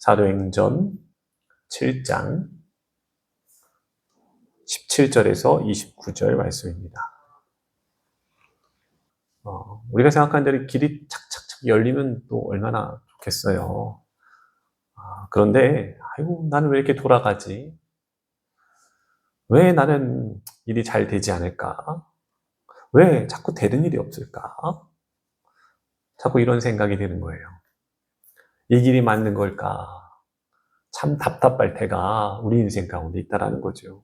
사도행전 7장 17절에서 29절 말씀입니다. 우리가 생각하는 대로 길이 착착착 열리면 또 얼마나 좋겠어요. 그런데 아이고 나는 왜 이렇게 돌아가지? 왜 나는 일이 잘 되지 않을까? 왜 자꾸 되는 일이 없을까? 자꾸 이런 생각이 드는 거예요. 이 길이 맞는 걸까? 참 답답할 때가 우리 인생 가운데 있다라는 거죠.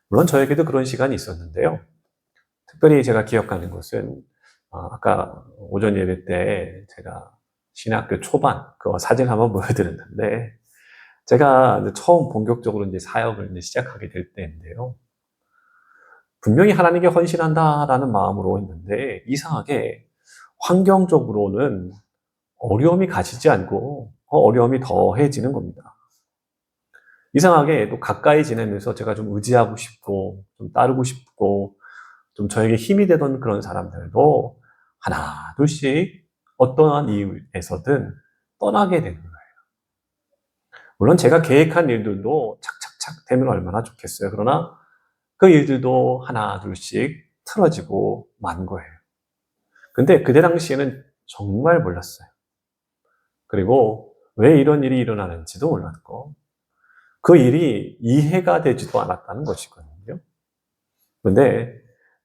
물론 저에게도 그런 시간이 있었는데요. 특별히 제가 기억하는 것은 아까 오전 예배 때 제가 신학교 초반 그 사진 한번 보여드렸는데 제가 처음 본격적으로 이제 사역을 시작하게 될 때인데요. 분명히 하나님께 헌신한다라는 마음으로 했는데 이상하게 환경적으로는 어려움이 가시지 않고 어려움이 더해지는 겁니다. 이상하게 또 가까이 지내면서 제가 좀 의지하고 싶고 좀 따르고 싶고 좀 저에게 힘이 되던 그런 사람들도 하나 둘씩 어떠한 이유에서든 떠나게 되는 거예요. 물론 제가 계획한 일들도 착착착 되면 얼마나 좋겠어요. 그러나 그 일들도 하나 둘씩 틀어지고 만 거예요. 근데 그때 당시에는 정말 몰랐어요. 그리고 왜 이런 일이 일어나는지도 몰랐고 그 일이 이해가 되지도 않았다는 것이거든요. 그런데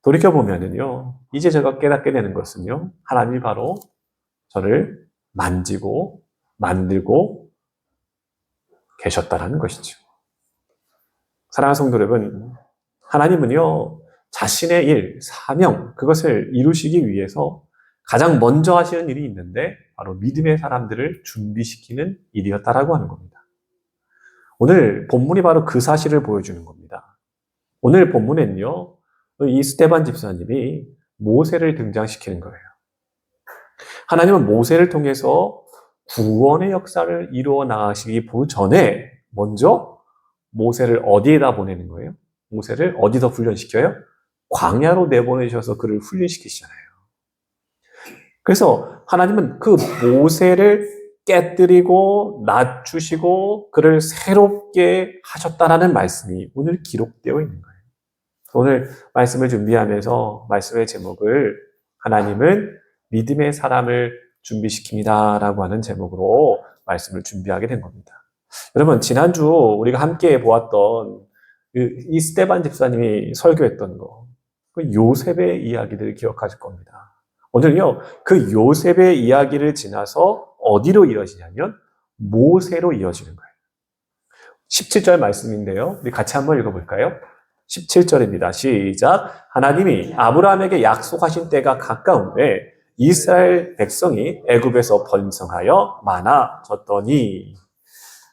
돌이켜보면은요, 이제 제가 깨닫게 되는 것은요, 하나님이 바로 저를 만지고 만들고 계셨다라는 것이죠. 사랑하는 성도 여러분, 하나님은요, 자신의 일, 사명, 그것을 이루시기 위해서 가장 먼저 하시는 일이 있는데 바로 믿음의 사람들을 준비시키는 일이었다라고 하는 겁니다. 오늘 본문이 바로 그 사실을 보여주는 겁니다. 오늘 본문에는요, 이 스데반 집사님이 모세를 등장시키는 거예요. 하나님은 모세를 통해서 구원의 역사를 이루어 나가시기 전에 먼저 모세를 어디에다 보내는 거예요? 모세를 어디서 훈련시켜요? 광야로 내보내셔서 그를 훈련시키시잖아요. 그래서 하나님은 그 모세를 깨뜨리고 낮추시고 그를 새롭게 하셨다라는 말씀이 오늘 기록되어 있는 거예요. 오늘 말씀을 준비하면서 말씀의 제목을 하나님은 믿음의 사람을 준비시킵니다 라고 하는 제목으로 말씀을 준비하게 된 겁니다. 여러분 지난주 우리가 함께 보았던 이 스데반 집사님이 설교했던 그 요셉의 이야기들을 기억하실 겁니다. 오늘요 그 요셉의 이야기를 지나서 어디로 이어지냐면 모세로 이어지는 거예요. 17절 말씀인데요. 우리 같이 한번 읽어볼까요? 17절입니다. 시작. 하나님이 아브라함에게 약속하신 때가 가까운데 이스라엘 백성이 애굽에서 번성하여 많아졌더니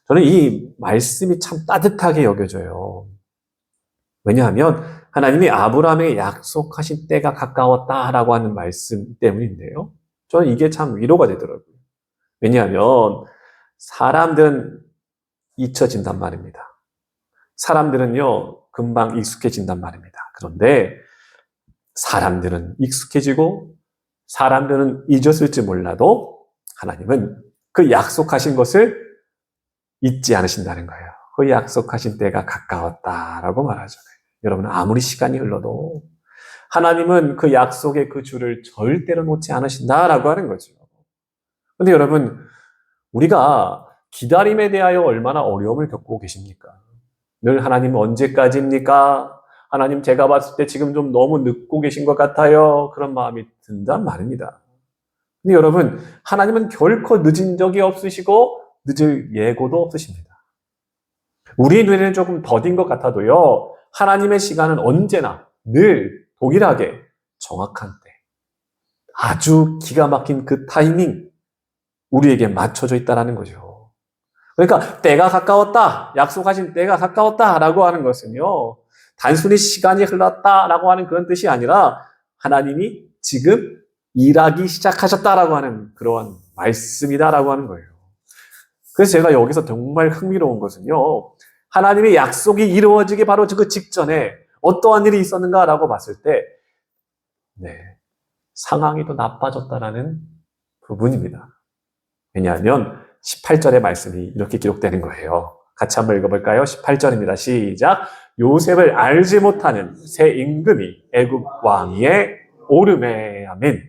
저는 이 말씀이 참 따뜻하게 여겨져요. 왜냐하면 하나님이 아브라함에게 약속하신 때가 가까웠다라고 하는 말씀 때문인데요. 저는 이게 참 위로가 되더라고요. 왜냐하면 사람들은 잊혀진단 말입니다. 사람들은요, 금방 익숙해진단 말입니다. 그런데 사람들은 익숙해지고 사람들은 잊었을지 몰라도 하나님은 그 약속하신 것을 잊지 않으신다는 거예요. 그 약속하신 때가 가까웠다라고 말하잖아요. 여러분 아무리 시간이 흘러도 하나님은 그 약속의 그 줄을 절대로 놓지 않으신다라고 하는 거죠. 그런데 여러분 우리가 기다림에 대하여 얼마나 어려움을 겪고 계십니까? 늘 하나님 언제까지입니까? 하나님 제가 봤을 때 지금 좀 너무 늦고 계신 것 같아요. 그런 마음이 든단 말입니다. 근데 여러분 하나님은 결코 늦은 적이 없으시고 늦을 예고도 없으십니다. 우리 눈에는 조금 더딘 것 같아도요. 하나님의 시간은 언제나 늘 동일하게 정확한 때, 아주 기가 막힌 그 타이밍 우리에게 맞춰져 있다는 거죠. 그러니까 때가 가까웠다, 약속하신 때가 가까웠다라고 하는 것은요. 단순히 시간이 흘렀다라고 하는 그런 뜻이 아니라 하나님이 지금 일하기 시작하셨다라고 하는 그러한 말씀이다라고 하는 거예요. 그래서 제가 여기서 정말 흥미로운 것은요. 하나님의 약속이 이루어지기 바로 그 직전에 어떠한 일이 있었는가라고 봤을 때 상황이 더 나빠졌다라는 부분입니다. 왜냐하면 18절의 말씀이 이렇게 기록되는 거예요. 같이 한번 읽어볼까요? 18절입니다. 시작. 요셉을 알지 못하는 새 임금이 애굽 왕위에 오르매. 아멘.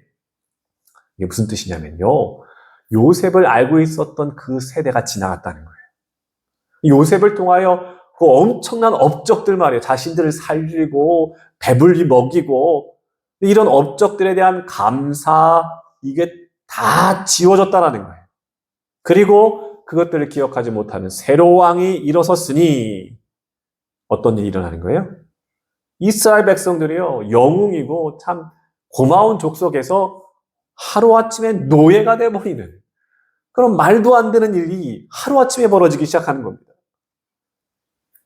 이게 무슨 뜻이냐면요. 요셉을 알고 있었던 그 세대가 지나갔다는 거예요. 요셉을 통하여 그 엄청난 업적들 말이에요. 자신들을 살리고 배불리 먹이고 이런 업적들에 대한 감사 이게 다 지워졌다는 거예요. 그리고 그것들을 기억하지 못하는 새로 왕이 일어섰으니 어떤 일이 일어나는 거예요? 이스라엘 백성들이요 영웅이고 참 고마운 족속에서 하루아침에 노예가 돼버리는 그런 말도 안 되는 일이 하루아침에 벌어지기 시작하는 겁니다.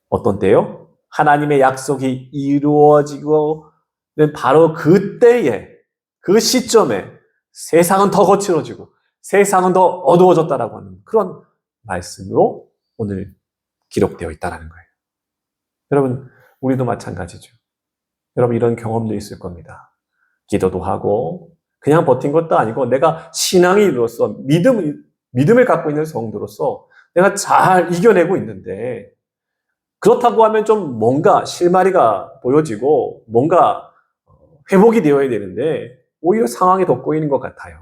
어떤 때요? 하나님의 약속이 이루어지고 바로 그때에 그 시점에 세상은 더 거칠어지고 세상은 더 어두워졌다라고 하는 그런 말씀으로 오늘 기록되어 있다는 거예요. 여러분 우리도 마찬가지죠. 여러분 이런 경험도 있을 겁니다. 기도도 하고 그냥 버틴 것도 아니고 내가 신앙인으로서 믿음을 갖고 있는 성도로서 내가 잘 이겨내고 있는데 그렇다고 하면 좀 뭔가 실마리가 보여지고 뭔가 회복이 되어야 되는데 오히려 상황이 더 꼬이는 것 같아요.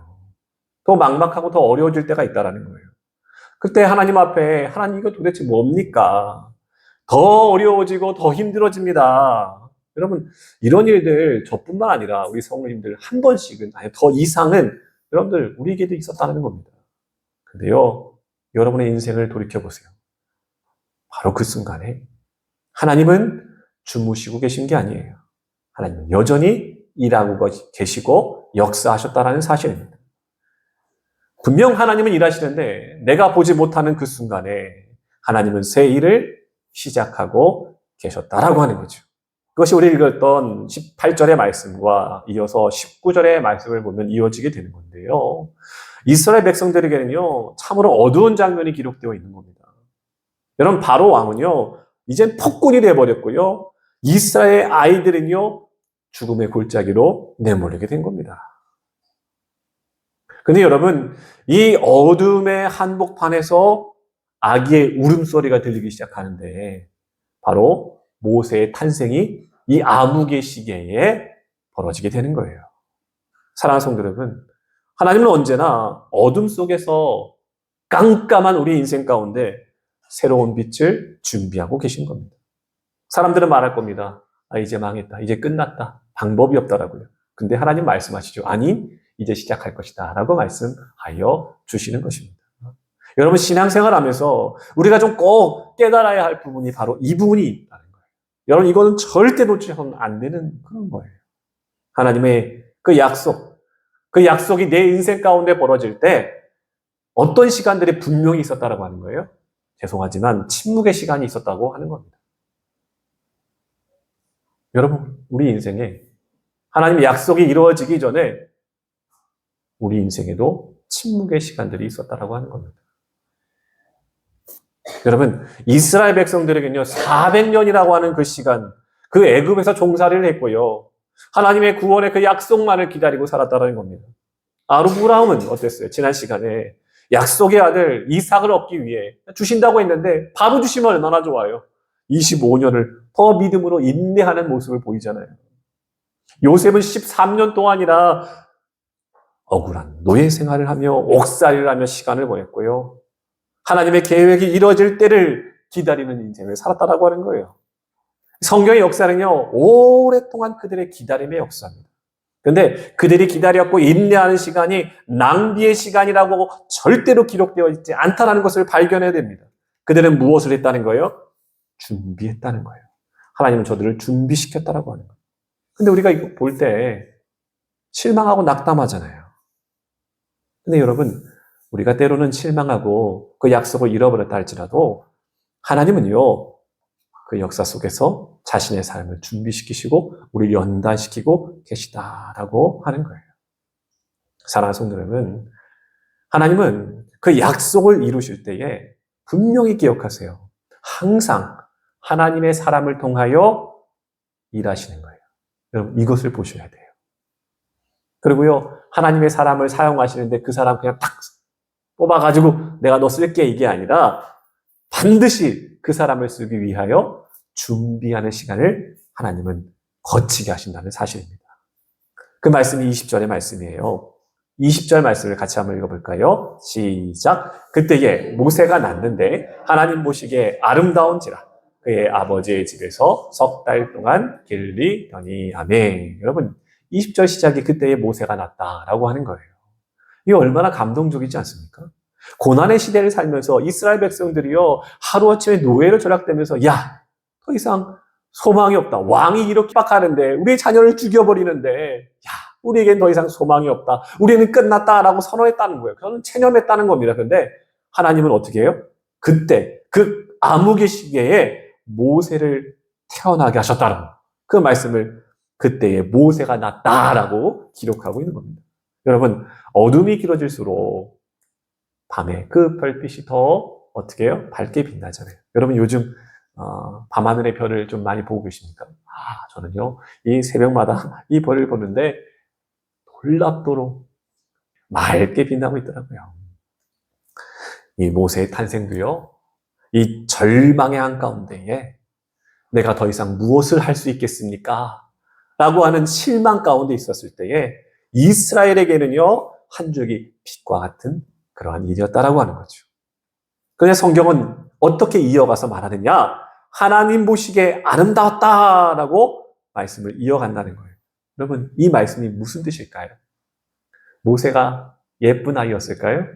더 막막하고 더 어려워질 때가 있다는 거예요. 그때 하나님 앞에 하나님 이거 도대체 뭡니까? 더 어려워지고 더 힘들어집니다. 여러분 이런 일들 저뿐만 아니라 우리 성도님들 한 번씩은 아니 더 이상은 여러분들 우리에게도 있었다는 겁니다. 근데요 여러분의 인생을 돌이켜보세요. 바로 그 순간에 하나님은 주무시고 계신 게 아니에요. 하나님은 여전히 일하고 계시고 역사하셨다는 사실입니다. 분명 하나님은 일하시는데 내가 보지 못하는 그 순간에 하나님은 새 일을 시작하고 계셨다라고 하는 거죠. 그것이 우리 읽었던 18절의 말씀과 이어서 19절의 말씀을 보면 이어지게 되는 건데요. 이스라엘 백성들에게는요, 참으로 어두운 장면이 기록되어 있는 겁니다. 여러분, 바로 왕은요, 이젠 폭군이 되어버렸고요. 이스라엘 아이들은요, 죽음의 골짜기로 내몰리게 된 겁니다. 근데 여러분, 이 어둠의 한복판에서 아기의 울음소리가 들리기 시작하는데, 바로 모세의 탄생이 이 암흑의 시기에 벌어지게 되는 거예요. 사랑하는 성도 여러분, 하나님은 언제나 어둠 속에서 깜깜한 우리 인생 가운데 새로운 빛을 준비하고 계신 겁니다. 사람들은 말할 겁니다. 아, 이제 망했다. 이제 끝났다. 방법이 없다라고요. 근데 하나님 말씀하시죠. 아니, 이제 시작할 것이다. 라고 말씀하여 주시는 것입니다. 여러분, 신앙생활 하면서 우리가 좀 꼭 깨달아야 할 부분이 바로 이 부분이 있다는 거예요. 여러분, 이거는 절대 놓치면 안 되는 그런 거예요. 하나님의 그 약속이 내 인생 가운데 벌어질 때 어떤 시간들이 분명히 있었다라고 하는 거예요. 죄송하지만 침묵의 시간이 있었다고 하는 겁니다. 여러분, 우리 인생에 하나님의 약속이 이루어지기 전에 우리 인생에도 침묵의 시간들이 있었다라고 하는 겁니다. 여러분, 이스라엘 백성들에게는요, 400년이라고 하는 그 시간, 그 애굽에서 종살이를 했고요. 하나님의 구원의 그 약속만을 기다리고 살았다는 겁니다. 아브라함은 어땠어요? 지난 시간에 약속의 아들 이삭을 얻기 위해 주신다고 했는데 바로 주시면 얼마나 좋아요. 25년을 더 믿음으로 인내하는 모습을 보이잖아요. 요셉은 13년 동안이나 억울한 노예 생활을 하며 옥살이를 하며 시간을 보냈고요. 하나님의 계획이 이루어질 때를 기다리는 인생을 살았다라고 하는 거예요. 성경의 역사는요, 오랫동안 그들의 기다림의 역사입니다. 그런데 그들이 기다렸고 인내하는 시간이 낭비의 시간이라고 절대로 기록되어 있지 않다는 것을 발견해야 됩니다. 그들은 무엇을 했다는 거예요? 준비했다는 거예요. 하나님은 저들을 준비시켰다라고 하는 거예요. 근데 우리가 이거 볼 때 실망하고 낙담하잖아요. 근데 여러분, 우리가 때로는 실망하고 그 약속을 잃어버렸다 할지라도 하나님은요, 그 역사 속에서 자신의 삶을 준비시키시고 우리를 연단시키고 계시다라고 하는 거예요. 사랑하는 성도 여러분, 하나님은 그 약속을 이루실 때에 분명히 기억하세요. 항상 하나님의 사람을 통하여 일하시는 거예요. 여러분, 이것을 보셔야 돼요. 그리고요, 하나님의 사람을 사용하시는데 그 사람 그냥 딱 뽑아가지고 내가 너 쓸게 이게 아니라 반드시 그 사람을 쓰기 위하여 준비하는 시간을 하나님은 거치게 하신다는 사실입니다. 그 말씀이 20절의 말씀이에요. 20절 말씀을 같이 한번 읽어볼까요? 시작. 그때에 모세가 났는데 하나님 보시기에 아름다운지라 그의 아버지의 집에서 석 달 동안 길리더니. 아멘. 여러분 20절 시작이 그때에 모세가 났다라고 하는 거예요. 이게 얼마나 감동적이지 않습니까? 고난의 시대를 살면서 이스라엘 백성들이요 하루아침에 노예로 전락되면서 야, 더 이상 소망이 없다. 왕이 이렇게 빡하는데 우리의 자녀를 죽여버리는데 야, 우리에겐 더 이상 소망이 없다. 우리는 끝났다라고 선언했다는 거예요. 그거는 체념했다는 겁니다. 그런데 하나님은 어떻게 해요? 그때 그 암흑의 시기에 모세를 태어나게 하셨다는 거예요. 그 말씀을 그때에 모세가 났다라고 기록하고 있는 겁니다. 여러분 어둠이 길어질수록 밤에 그 별빛이 더 어떻게 해요? 밝게 빛나잖아요. 여러분 요즘 밤하늘의 별을 좀 많이 보고 계십니까? 저는요 이 새벽마다 이 별을 보는데 놀랍도록 맑게 빛나고 있더라고요. 이 모세의 탄생도요 이 절망의 한가운데에 내가 더 이상 무엇을 할 수 있겠습니까? 라고 하는 실망 가운데 있었을 때에 이스라엘에게는요 한 줄기 빛과 같은 그러한 일이었다라고 하는 거죠. 그런데 성경은 어떻게 이어가서 말하느냐? 하나님 보시기에 아름다웠다라고 말씀을 이어간다는 거예요. 여러분 이 말씀이 무슨 뜻일까요? 모세가 예쁜 아이였을까요?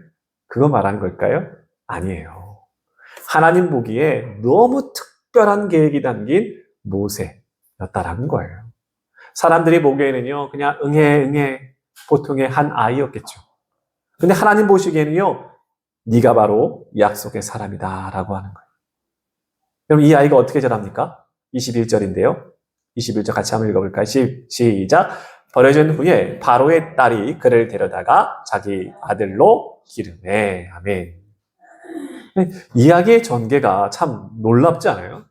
그거 말하는 걸까요? 아니에요. 하나님 보기에 너무 특별한 계획이 담긴 모세였다라는 거예요. 사람들이 보기에는요 그냥 응애 보통의 한 아이였겠죠. 근데 하나님 보시기에는요 네가 바로 약속의 사람이다 라고 하는 거예요. 그럼 이 아이가 어떻게 자랍니까? 21절인데요. 21절 같이 한번 읽어볼까요? 시작. 버려진 후에 바로의 딸이 그를 데려다가 자기 아들로 기르매. 아멘. 이야기의 전개가 참 놀랍지 않아요?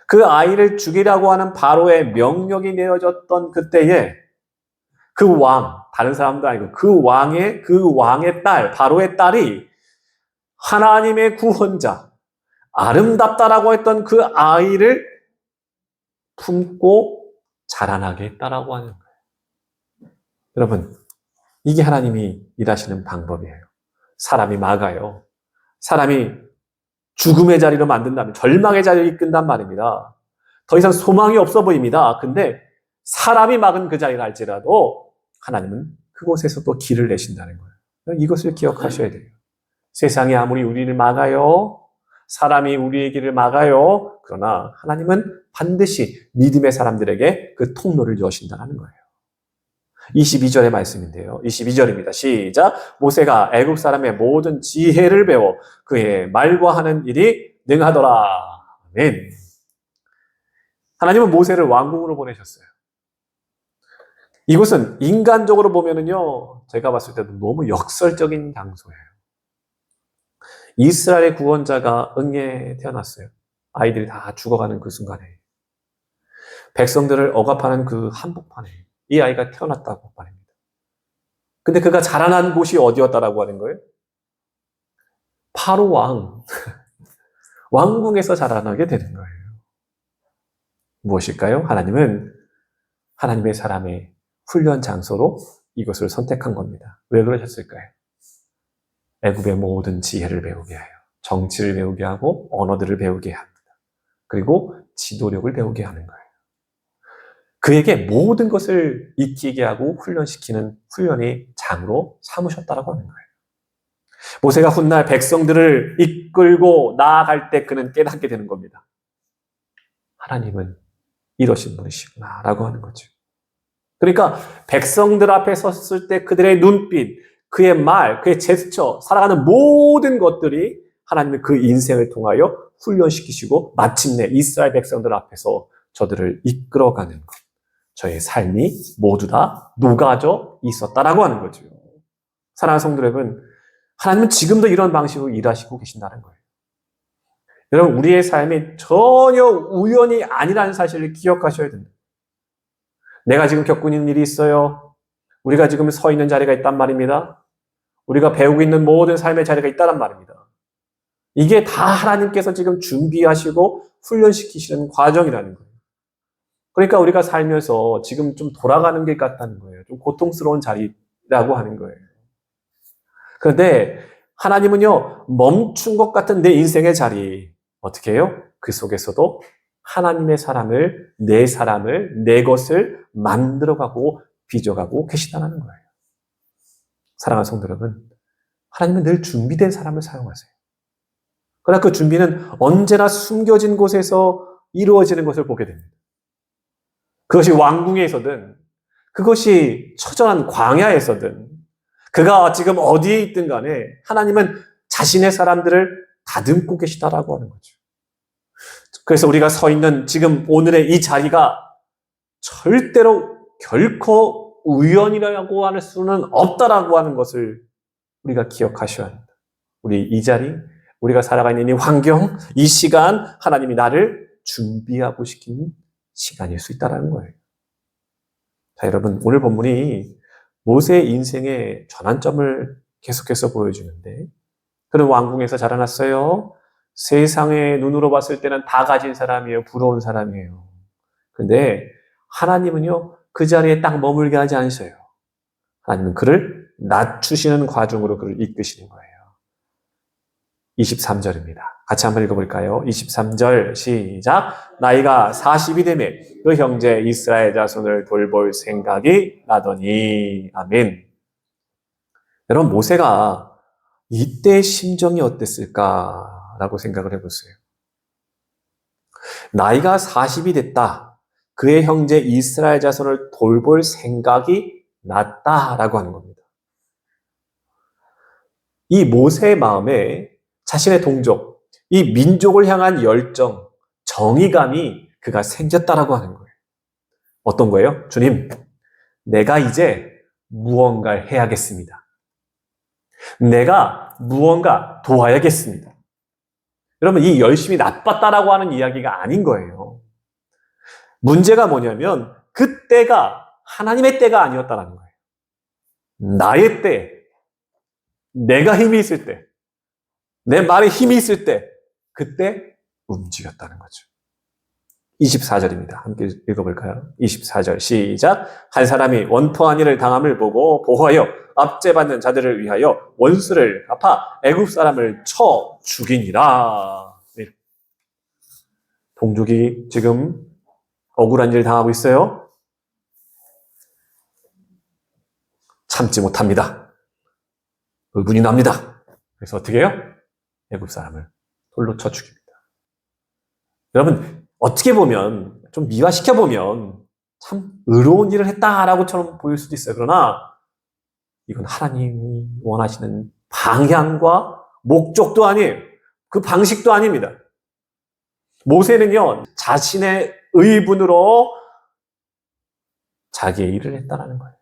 그 아이를 죽이라고 하는 바로의 명령이 내려졌던 그때에 그 왕, 다른 사람도 아니고 그 왕의 딸, 바로의 딸이 하나님의 구원자, 아름답다라고 했던 그 아이를 품고 자라나게 했다라고 하는 거예요. 여러분, 이게 하나님이 일하시는 방법이에요. 사람이 막아요. 사람이 죽음의 자리로 만든다면 절망의 자리를 이끈단 말입니다. 더 이상 소망이 없어 보입니다. 근데 사람이 막은 그 자리를 알지라도 하나님은 그곳에서 또 길을 내신다는 거예요. 이것을 기억하셔야 돼요. 세상이 아무리 우리를 막아요. 사람이 우리의 길을 막아요. 그러나 하나님은 반드시 믿음의 사람들에게 그 통로를 여신다는 거예요. 22절의 말씀인데요. 22절입니다. 시작. 모세가 애국 사람의 모든 지혜를 배워 그의 말과 하는 일이 능하더라. 아멘. 하나님은 모세를 왕궁으로 보내셨어요. 이곳은 인간적으로 보면은요, 제가 봤을 때도 너무 역설적인 장소예요. 이스라엘의 구원자가 응에 태어났어요. 아이들이 다 죽어가는 그 순간에. 백성들을 억압하는 그 한복판에 이 아이가 태어났다고 말합니다. 근데 그가 자라난 곳이 어디였다라고 하는 거예요? 바로 왕궁에서 자라나게 되는 거예요. 무엇일까요? 하나님은 하나님의 사람의 훈련 장소로 이것을 선택한 겁니다. 왜 그러셨을까요? 애굽의 모든 지혜를 배우게 하여 정치를 배우게 하고 언어들을 배우게 합니다. 그리고 지도력을 배우게 하는 거예요. 그에게 모든 것을 익히게 하고 훈련시키는 훈련의 장으로 삼으셨다고 하는 거예요. 모세가 훗날 백성들을 이끌고 나아갈 때 그는 깨닫게 되는 겁니다. 하나님은 이러신 분이시구나라고 하는 거죠. 그러니까 백성들 앞에 섰을 때 그들의 눈빛, 그의 말, 그의 제스처, 살아가는 모든 것들이 하나님의 그 인생을 통하여 훈련시키시고 마침내 이스라엘 백성들 앞에서 저들을 이끌어가는 것. 저의 삶이 모두 다 녹아져 있었다라고 하는 거죠. 사랑하는 성도 여러분, 하나님은 지금도 이런 방식으로 일하시고 계신다는 거예요. 여러분, 우리의 삶이 전혀 우연이 아니라는 사실을 기억하셔야 됩니다. 내가 지금 겪고 있는 일이 있어요. 우리가 지금 서 있는 자리가 있단 말입니다. 우리가 배우고 있는 모든 삶의 자리가 있다란 말입니다. 이게 다 하나님께서 지금 준비하시고 훈련시키시는 과정이라는 거예요. 그러니까 우리가 살면서 지금 좀 돌아가는 길 같다는 거예요. 좀 고통스러운 자리라고 하는 거예요. 그런데 하나님은요, 멈춘 것 같은 내 인생의 자리, 어떻게 해요? 그 속에서도 하나님의 사람을, 내 것을 만들어가고 빚어가고 계시다는 거예요. 사랑하는 성도 여러분, 하나님은 늘 준비된 사람을 사용하세요. 그러나 그 준비는 언제나 숨겨진 곳에서 이루어지는 것을 보게 됩니다. 그것이 왕궁에서든, 그것이 처절한 광야에서든, 그가 지금 어디에 있든 간에 하나님은 자신의 사람들을 다듬고 계시다라고 하는 거죠. 그래서 우리가 서 있는 지금 오늘의 이 자리가 절대로 결코 우연이라고 할 수는 없다라고 하는 것을 우리가 기억하셔야 합니다. 우리 이 자리, 우리가 살아가 있는 이 환경, 이 시간, 하나님이 나를 준비하고 시킨 시간일 수 있다는 거예요. 자, 여러분, 오늘 본문이 모세의 인생의 전환점을 계속해서 보여주는데, 그는 왕궁에서 자라났어요. 세상의 눈으로 봤을 때는 다 가진 사람이에요. 부러운 사람이에요. 근데 하나님은요, 그 자리에 딱 머물게 하지 않으셔요. 하나님은 그를 낮추시는 과정으로 그를 이끄시는 거예요. 23절입니다. 같이 한번 읽어볼까요? 23절 시작. 나이가 40이 되매 그 형제 이스라엘 자손을 돌볼 생각이 나더니. 아멘. 여러분, 모세가 이때 심정이 어땠을까라고 생각을 해보세요. 나이가 40이 됐다. 그의 형제 이스라엘 자손을 돌볼 생각이 났다라고 하는 겁니다. 이 모세의 마음에 자신의 동족, 이 민족을 향한 열정, 정의감이 그가 생겼다라고 하는 거예요. 어떤 거예요? 주님, 내가 이제 무언가를 해야겠습니다. 내가 무언가 도와야겠습니다. 여러분, 이 열심이 나빴다라고 하는 이야기가 아닌 거예요. 문제가 뭐냐면 그때가 하나님의 때가 아니었다라는 거예요. 나의 때, 내가 힘이 있을 때, 내 말에 힘이 있을 때, 그때 움직였다는 거죠. 24절입니다. 함께 읽어볼까요? 24절 시작. 한 사람이 원통한 일을 당함을 보고 보호하여 압제받는 자들을 위하여 원수를 갚아 애굽 사람을 쳐 죽이니라. 네. 동족이 지금 억울한 일을 당하고 있어요. 참지 못합니다. 의분이 납니다. 그래서 어떻게 해요? 애굽 사람을 돌로 쳐 죽입니다. 여러분, 어떻게 보면 좀 미화시켜보면 참 의로운 일을 했다라고처럼 보일 수도 있어요. 그러나 이건 하나님이 원하시는 방향과 목적도 아니에요. 그 방식도 아닙니다. 모세는요, 자신의 의분으로 자기의 일을 했다는 거예요.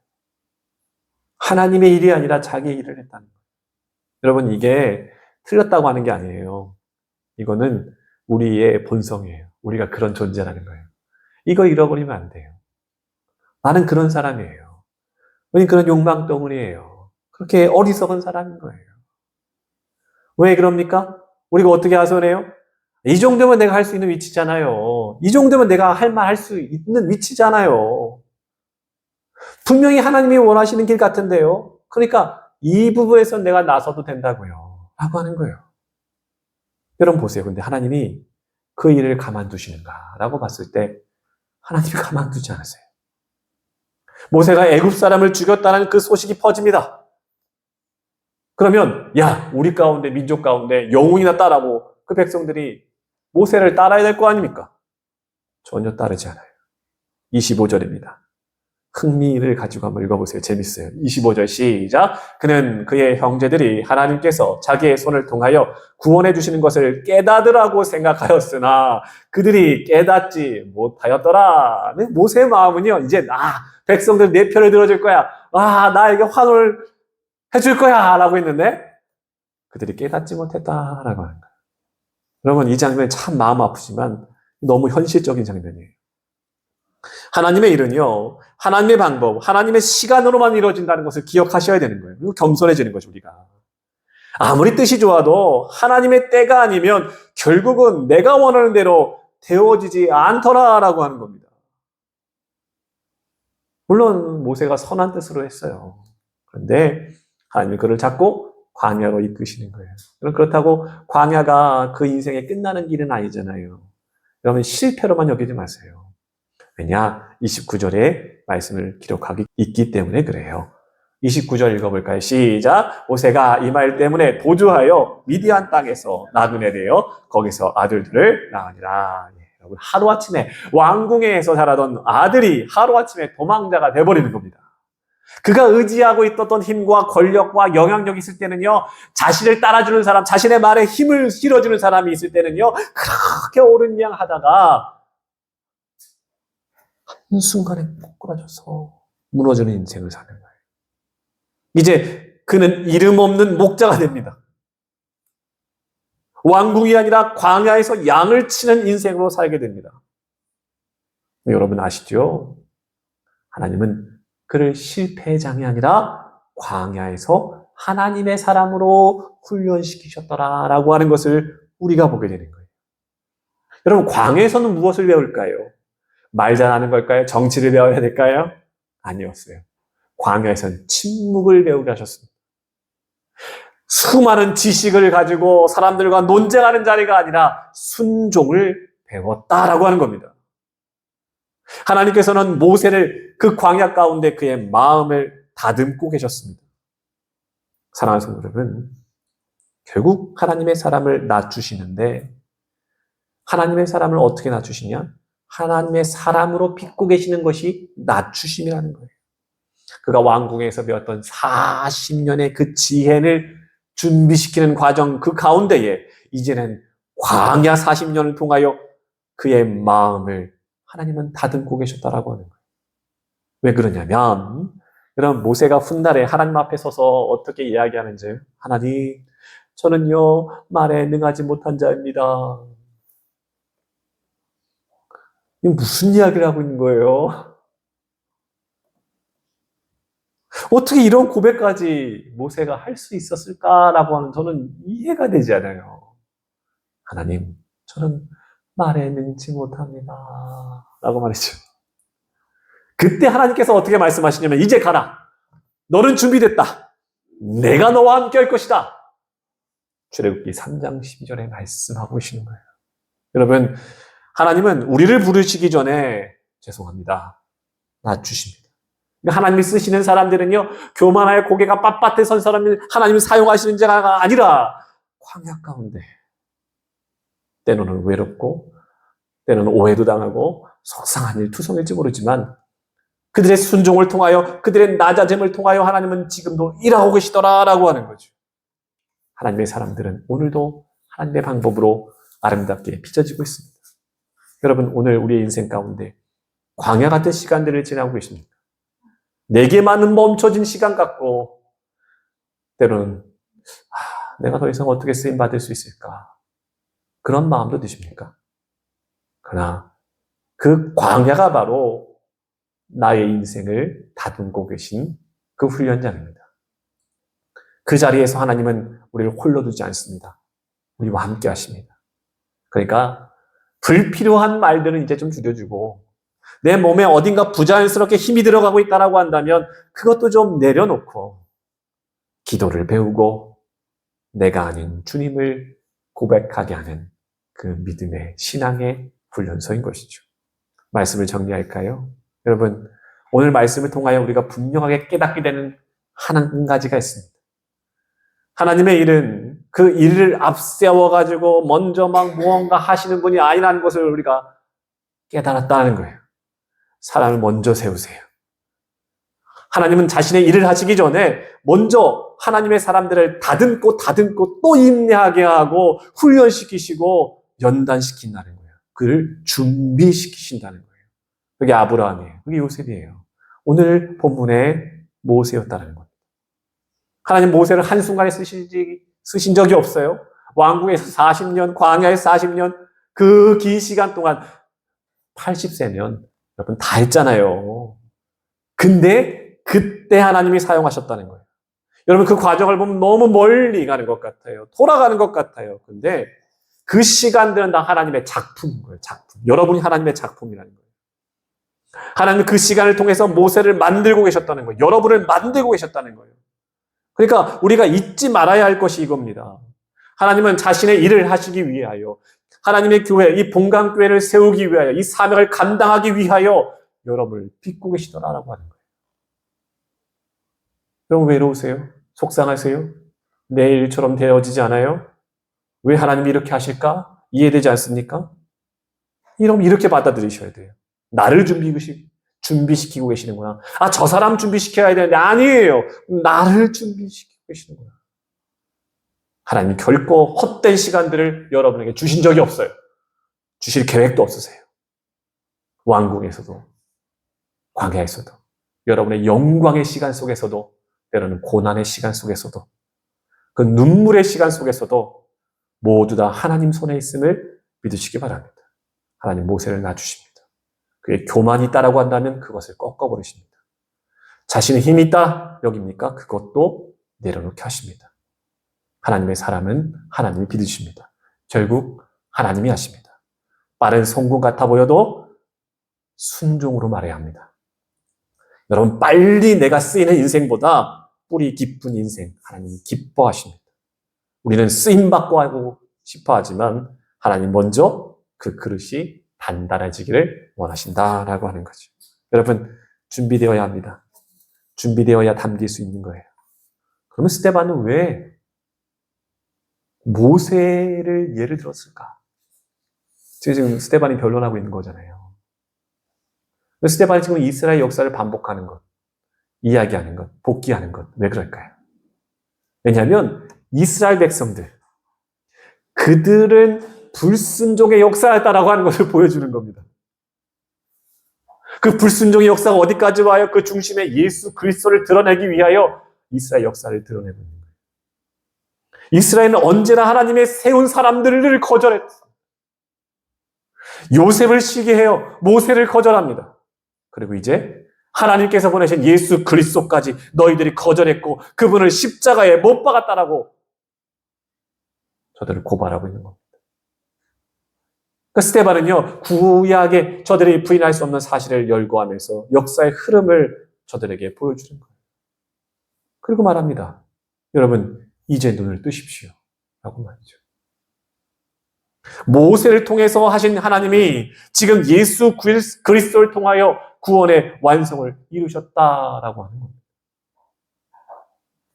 하나님의 일이 아니라 자기의 일을 했다는 거예요. 여러분, 이게 틀렸다고 하는 게 아니에요. 이거는 우리의 본성이에요. 우리가 그런 존재라는 거예요. 이거 잃어버리면 안 돼요. 나는 그런 사람이에요. 우린 그런 욕망 덩어리예요. 그렇게 어리석은 사람인 거예요. 왜 그럽니까? 우리가 어떻게 하선해요? 이 정도면 내가 할 수 있는 위치잖아요. 이 정도면 내가 할 말 할 수 있는 위치잖아요. 분명히 하나님이 원하시는 길 같은데요. 그러니까 이 부분에서 내가 나서도 된다고요. 라고 하는 거예요. 여러분 보세요. 근데 하나님이 그 일을 가만두시는가? 라고 봤을 때 하나님이 가만두지 않으세요. 모세가 애굽 사람을 죽였다는 그 소식이 퍼집니다. 그러면 야, 우리 가운데 민족 가운데 영웅이나 따라고 그 백성들이 모세를 따라야 될 거 아닙니까? 전혀 따르지 않아요. 25절입니다. 흥미를 가지고 한번 읽어보세요. 재밌어요. 25절 시작. 그는 그의 형제들이 하나님께서 자기의 손을 통하여 구원해 주시는 것을 깨닫으라고 생각하였으나 그들이 깨닫지 못하였더라. 모세의 마음은요, 이제 백성들 내 편을 들어줄 거야. 나에게 환호를 해줄 거야. 라고 했는데 그들이 깨닫지 못했다라고 하는 거예요. 여러분, 이 장면이 참 마음 아프지만 너무 현실적인 장면이에요. 하나님의 일은요, 하나님의 방법, 하나님의 시간으로만 이루어진다는 것을 기억하셔야 되는 거예요. 그리고 겸손해지는 거죠, 우리가. 아무리 뜻이 좋아도 하나님의 때가 아니면 결국은 내가 원하는 대로 되어지지 않더라라고 하는 겁니다. 물론 모세가 선한 뜻으로 했어요. 그런데 하나님이 그를 자꾸 광야로 이끄시는 거예요. 그렇다고 광야가 그 인생의 끝나는 길은 아니잖아요. 여러분 실패로만 여기지 마세요. 왜냐? 29절에 말씀을 기록하기 있기 때문에 그래요. 29절 읽어볼까요? 시작! 모세가 이 말 때문에 도주하여 미디안 땅에서 나그네 되어 거기서 아들들을 낳으니라. 여러분 하루아침에 왕궁에서 자라던 아들이 하루아침에 도망자가 돼버리는 겁니다. 그가 의지하고 있었던 힘과 권력과 영향력이 있을 때는요, 자신을 따라주는 사람, 자신의 말에 힘을 실어주는 사람이 있을 때는요, 그렇게 옳은 양 하다가 한순간에 꼬꾸라져서 무너지는 인생을 사는 거예요. 이제 그는 이름 없는 목자가 됩니다. 왕궁이 아니라 광야에서 양을 치는 인생으로 살게 됩니다. 여러분 아시죠? 하나님은 그를 실패장이 아니라 광야에서 하나님의 사람으로 훈련시키셨더라라고 하는 것을 우리가 보게 되는 거예요. 여러분 광야에서는 무엇을 배울까요? 말 잘하는 걸까요? 정치를 배워야 될까요? 아니었어요. 광야에서는 침묵을 배우게 하셨습니다. 수많은 지식을 가지고 사람들과 논쟁하는 자리가 아니라 순종을 배웠다라고 하는 겁니다. 하나님께서는 모세를 그 광야 가운데 그의 마음을 다듬고 계셨습니다. 사랑하는 성도 여러분, 결국 하나님의 사람을 낮추시는데 하나님의 사람을 어떻게 낮추시냐? 하나님의 사람으로 빚고 계시는 것이 낮추심이라는 거예요. 그가 왕궁에서 배웠던 40년의 그 지혜를 준비시키는 과정 그 가운데에 이제는 광야 40년을 통하여 그의 마음을 하나님은 다듬고 계셨다라고 하는 거예요. 왜 그러냐면 여러분 모세가 훗날에 하나님 앞에 서서 어떻게 이야기하는지 하나님 저는요 말에 능하지 못한 자입니다. 이 무슨 이야기를 하고 있는 거예요? 어떻게 이런 고백까지 모세가 할 수 있었을까라고 하는 저는 이해가 되지 않아요. 하나님, 저는 말에 능지 못합니다. 라고 말했죠. 그때 하나님께서 어떻게 말씀하시냐면 이제 가라. 너는 준비됐다. 내가 너와 함께 할 것이다. 출애굽기 3장 12절에 말씀하고 계시는 거예요. 여러분, 하나님은 우리를 부르시기 전에 죄송합니다. 낮추십니다. 하나님이 쓰시는 사람들은요, 교만하여 고개가 빳빳해 선 사람을 하나님이 사용하시는 자가 아니라 광야 가운데 때로는 외롭고 때로는 오해도 당하고 속상한 일 투성일지 모르지만 그들의 순종을 통하여 그들의 낮아짐을 통하여 하나님은 지금도 일하고 계시더라라고 하는 거죠. 하나님의 사람들은 오늘도 하나님의 방법으로 아름답게 빚어지고 있습니다. 여러분 오늘 우리의 인생 가운데 광야 같은 시간들을 지나고 계십니다. 내게만은 멈춰진 시간 같고 때로는 내가 더 이상 어떻게 쓰임받을 수 있을까? 그런 마음도 드십니까? 그러나 그 광야가 바로 나의 인생을 다듬고 계신 그 훈련장입니다. 그 자리에서 하나님은 우리를 홀로 두지 않습니다. 우리와 함께 하십니다. 그러니까 불필요한 말들은 이제 좀 줄여주고 내 몸에 어딘가 부자연스럽게 힘이 들어가고 있다고 한다면 그것도 좀 내려놓고 기도를 배우고 내가 아닌 주님을 고백하게 하는 그 믿음의 신앙의 훈련소인 것이죠. 말씀을 정리할까요? 여러분 오늘 말씀을 통하여 우리가 분명하게 깨닫게 되는 한 가지가 있습니다. 하나님의 일은 그 일을 앞세워가지고 먼저 막 무언가 하시는 분이 아니라는 것을 우리가 깨달았다는 거예요. 사람을 먼저 세우세요. 하나님은 자신의 일을 하시기 전에 먼저 하나님의 사람들을 다듬고 또 인내하게 하고 훈련시키시고 연단시킨다는 거예요. 그를 준비시키신다는 거예요. 그게 아브라함이에요. 그게 요셉이에요. 오늘 본문의 모세였다는 겁니다. 하나님 모세를 한순간에 쓰신 적이 없어요. 왕궁에서 40년, 광야에서 40년, 그 긴 시간 동안 80세면 여러분 다 했잖아요. 근데 그때 하나님이 사용하셨다는 거예요. 여러분 그 과정을 보면 너무 멀리 가는 것 같아요. 돌아가는 것 같아요. 근데 그 시간들은 다 하나님의 작품인 거예요. 작품. 여러분이 하나님의 작품이라는 거예요. 하나님은 그 시간을 통해서 모세를 만들고 계셨다는 거예요. 여러분을 만들고 계셨다는 거예요. 그러니까 우리가 잊지 말아야 할 것이 이겁니다. 하나님은 자신의 일을 하시기 위하여, 하나님의 교회, 이 본강교회를 세우기 위하여, 이 사명을 감당하기 위하여 여러분을 빚고 계시더라라고 하는 거예요. 여러분 외로우세요? 속상하세요? 내 일처럼 되어지지 않아요? 왜 하나님이 이렇게 하실까? 이해되지 않습니까? 이러면 이렇게 받아들이셔야 돼요. 나를 준비시키고 계시는구나. 아, 저 사람 준비시켜야 되는데 아니에요. 나를 준비시키고 계시는구나. 하나님 결코 헛된 시간들을 여러분에게 주신 적이 없어요. 주실 계획도 없으세요. 왕궁에서도, 광야에서도, 여러분의 영광의 시간 속에서도, 때로는 고난의 시간 속에서도, 그 눈물의 시간 속에서도 모두 다 하나님 손에 있음을 믿으시기 바랍니다. 하나님 모세를 놔주십니다. 그의 교만이 있다라고 한다면 그것을 꺾어버리십니다. 자신의 힘이 있다 여깁니까? 그것도 내려놓게 하십니다. 하나님의 사람은 하나님이 믿으십니다. 결국 하나님이 하십니다. 빠른 성공 같아 보여도 순종으로 말해야 합니다. 여러분 빨리 내가 쓰이는 인생보다 뿌리 깊은 인생 하나님이 기뻐하십니다. 우리는 쓰임받고 하고 싶어 하지만 하나님 먼저 그 그릇이 단단해지기를 원하신다라고 하는 거죠. 여러분 준비되어야 합니다. 준비되어야 담길 수 있는 거예요. 그러면 스데반은 왜 모세를 예를 들었을까? 지금 스데반이 변론하고 있는 거잖아요. 스데반이 지금 이스라엘 역사를 반복하는 것, 이야기하는 것, 복귀하는 것, 왜 그럴까요? 왜냐하면 이스라엘 백성들, 그들은 불순종의 역사였다라고 하는 것을 보여주는 겁니다. 그 불순종의 역사가 어디까지 와요? 그 중심에 예수 그리스도를 드러내기 위하여 이스라엘 역사를 드러내고 있는 거예요. 이스라엘은 언제나 하나님의 세운 사람들을 거절했어요. 요셉을 시기해요. 모세를 거절합니다. 그리고 이제 하나님께서 보내신 예수 그리스도까지 너희들이 거절했고 그분을 십자가에 못 박았다라고 저들을 고발하고 있는 겁니다. 그 스데반은요, 구약에 저들이 부인할 수 없는 사실을 열거하면서 역사의 흐름을 저들에게 보여주는 거예요. 그리고 말합니다. 여러분, 이제 눈을 뜨십시오. 라고 말이죠. 모세를 통해서 하신 하나님이 지금 예수 그리스도를 통하여 구원의 완성을 이루셨다라고 하는 겁니다.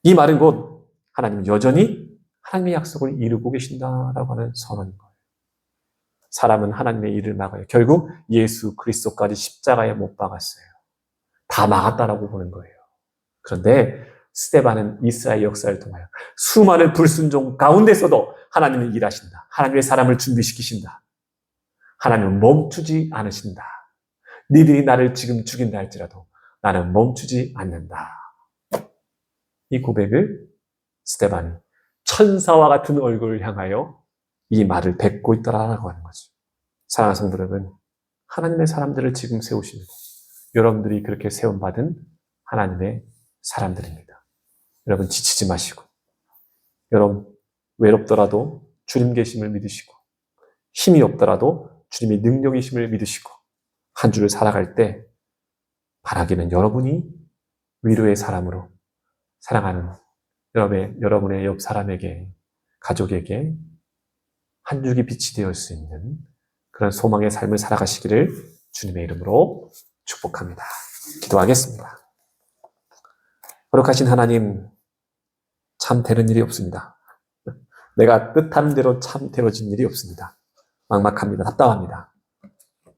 이 말은 곧 하나님은 여전히 하나님의 약속을 이루고 계신다라고 하는 선언인 거예요. 사람은 하나님의 일을 막아요. 결국 예수 그리스도까지 십자가에 못 박았어요. 다 막았다라고 보는 거예요. 그런데 스데반은 이스라엘 역사를 통하여 수많은 불순종 가운데서도 하나님은 일하신다. 하나님의 사람을 준비시키신다. 하나님은 멈추지 않으신다. 니들이 나를 지금 죽인다 할지라도 나는 멈추지 않는다. 이 고백을 스데반이 천사와 같은 얼굴을 향하여 이 말을 뱉고 있더라라고 하는 거죠. 사랑하는 성도 여러분, 하나님의 사람들을 지금 세우십니다. 여러분들이 그렇게 세움받은 하나님의 사람들입니다. 여러분 지치지 마시고, 여러분 외롭더라도 주님 계심을 믿으시고, 힘이 없더라도 주님의 능력이심을 믿으시고, 한 주를 살아갈 때 바라기는 여러분이 위로의 사람으로 사랑하는 여러분의 옆 사람에게, 가족에게 한 줄기 빛이 되어 수 있는 그런 소망의 삶을 살아가시기를 주님의 이름으로 축복합니다. 기도하겠습니다. 거룩하신 하나님, 참 되는 일이 없습니다. 내가 뜻하는 대로 참 되어진 일이 없습니다. 막막합니다. 답답합니다.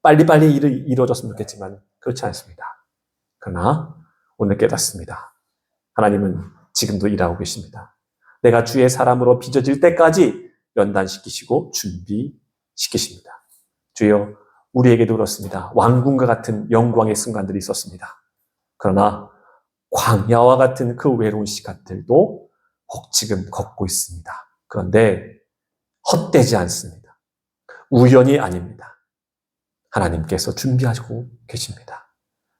빨리빨리 일이 이루어졌으면 좋겠지만 그렇지 않습니다. 그러나 오늘 깨닫습니다. 하나님은 지금도 일하고 계십니다. 내가 주의 사람으로 빚어질 때까지 연단시키시고 준비시키십니다. 주여, 우리에게도 그렇습니다. 왕궁과 같은 영광의 순간들이 있었습니다. 그러나 광야와 같은 그 외로운 시간들도 혹 지금 걷고 있습니다. 그런데 헛되지 않습니다. 우연이 아닙니다. 하나님께서 준비하고 계십니다.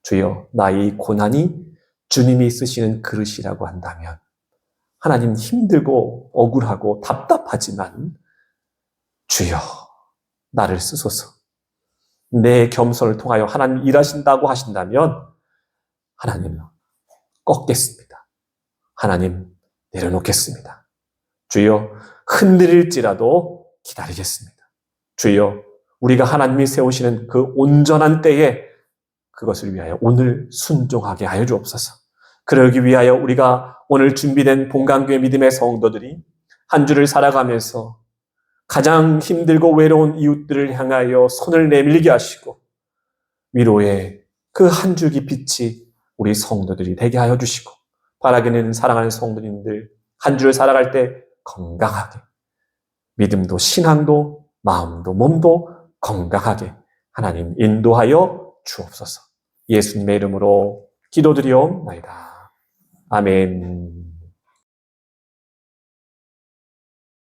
주여, 나의 고난이 주님이 쓰시는 그릇이라고 한다면 하나님 힘들고 억울하고 답답하지만 주여, 나를 쓰소서. 내 겸손을 통하여 하나님 일하신다고 하신다면 하나님 꺾겠습니다. 하나님 내려놓겠습니다. 주여, 흔들릴지라도 기다리겠습니다. 주여, 우리가 하나님이 세우시는 그 온전한 때에 그것을 위하여 오늘 순종하게 하여 주옵소서. 그러기 위하여 우리가 오늘 준비된 본강교회 믿음의 성도들이 한 주를 살아가면서 가장 힘들고 외로운 이웃들을 향하여 손을 내밀게 하시고 위로의 그 한 줄기 빛이 우리 성도들이 되게 하여 주시고, 바라기는 사랑하는 성도님들 한 주를 살아갈 때 건강하게, 믿음도 신앙도 마음도 몸도 건강하게 하나님 인도하여 주옵소서. 예수님의 이름으로 기도드리옵나이다. 아멘.